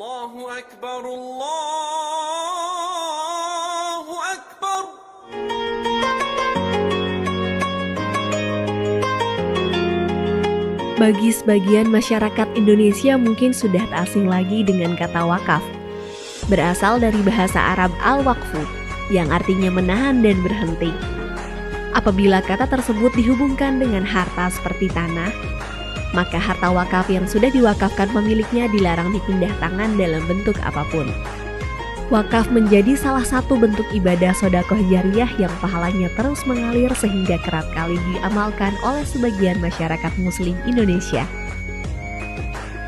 Allahu Akbar, Allahu Akbar. Bagi sebagian masyarakat Indonesia mungkin sudah tak asing lagi dengan kata wakaf. Berasal dari bahasa Arab al-waqfu, yang artinya menahan dan berhenti. Apabila kata tersebut dihubungkan dengan harta seperti tanah, maka harta wakaf yang sudah diwakafkan pemiliknya dilarang dipindah tangan dalam bentuk apapun. Wakaf menjadi salah satu bentuk ibadah sedekah jariyah yang pahalanya terus mengalir sehingga kerap kali diamalkan oleh sebagian masyarakat muslim Indonesia.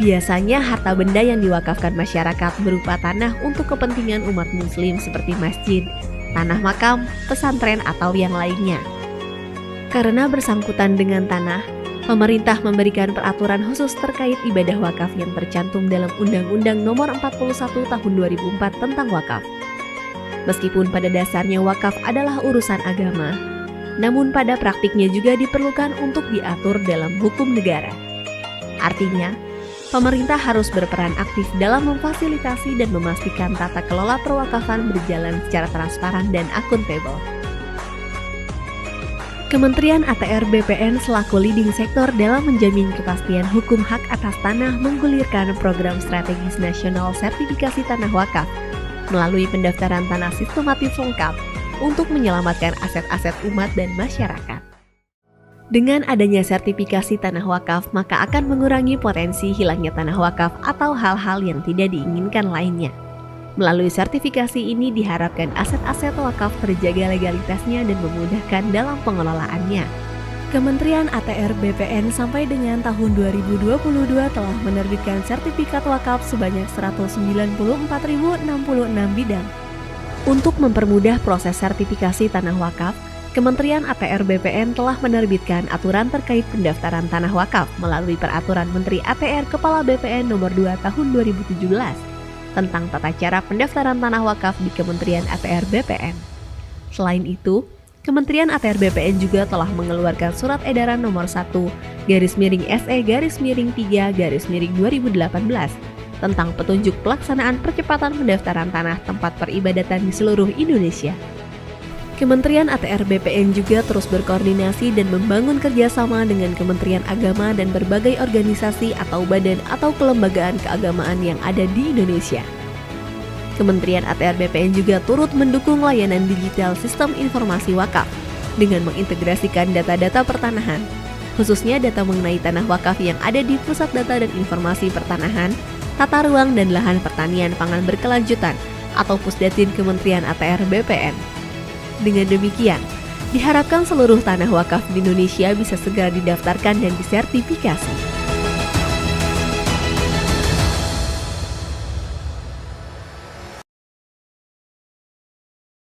Biasanya harta benda yang diwakafkan masyarakat berupa tanah untuk kepentingan umat muslim seperti masjid, tanah makam, pesantren atau yang lainnya. Karena bersangkutan dengan tanah, pemerintah memberikan peraturan khusus terkait ibadah wakaf yang tercantum dalam Undang-Undang Nomor 41 Tahun 2004 tentang wakaf. Meskipun pada dasarnya wakaf adalah urusan agama, namun pada praktiknya juga diperlukan untuk diatur dalam hukum negara. Artinya, pemerintah harus berperan aktif dalam memfasilitasi dan memastikan tata kelola perwakafan berjalan secara transparan dan akuntabel. Kementerian ATR BPN selaku leading sektor dalam menjamin kepastian hukum hak atas tanah menggulirkan program strategis nasional sertifikasi tanah wakaf melalui pendaftaran tanah sistematis lengkap untuk menyelamatkan aset-aset umat dan masyarakat. Dengan adanya sertifikasi tanah wakaf, maka akan mengurangi potensi hilangnya tanah wakaf atau hal-hal yang tidak diinginkan lainnya. Melalui sertifikasi ini diharapkan aset-aset wakaf terjaga legalitasnya dan memudahkan dalam pengelolaannya. Kementerian ATR BPN sampai dengan tahun 2022 telah menerbitkan sertifikat wakaf sebanyak 194.066 bidang. Untuk mempermudah proses sertifikasi tanah wakaf, Kementerian ATR BPN telah menerbitkan aturan terkait pendaftaran tanah wakaf melalui Peraturan Menteri ATR Kepala BPN Nomor 2 Tahun 2017 tentang tata cara pendaftaran tanah wakaf di Kementerian ATR BPN. Selain itu, Kementerian ATR BPN juga telah mengeluarkan Surat Edaran Nomor 1/SE-3/2018 tentang petunjuk pelaksanaan percepatan pendaftaran tanah tempat peribadatan di seluruh Indonesia. Kementerian ATR BPN juga terus berkoordinasi dan membangun kerjasama dengan Kementerian Agama dan berbagai organisasi atau badan atau kelembagaan keagamaan yang ada di Indonesia. Kementerian ATR BPN juga turut mendukung layanan digital sistem informasi wakaf dengan mengintegrasikan data-data pertanahan, khususnya data mengenai tanah wakaf yang ada di Pusat Data dan Informasi Pertanahan, Tata Ruang dan Lahan Pertanian Pangan Berkelanjutan atau Pusdatin Kementerian ATR BPN. Dengan demikian, diharapkan seluruh tanah wakaf di Indonesia bisa segera didaftarkan dan disertifikasi.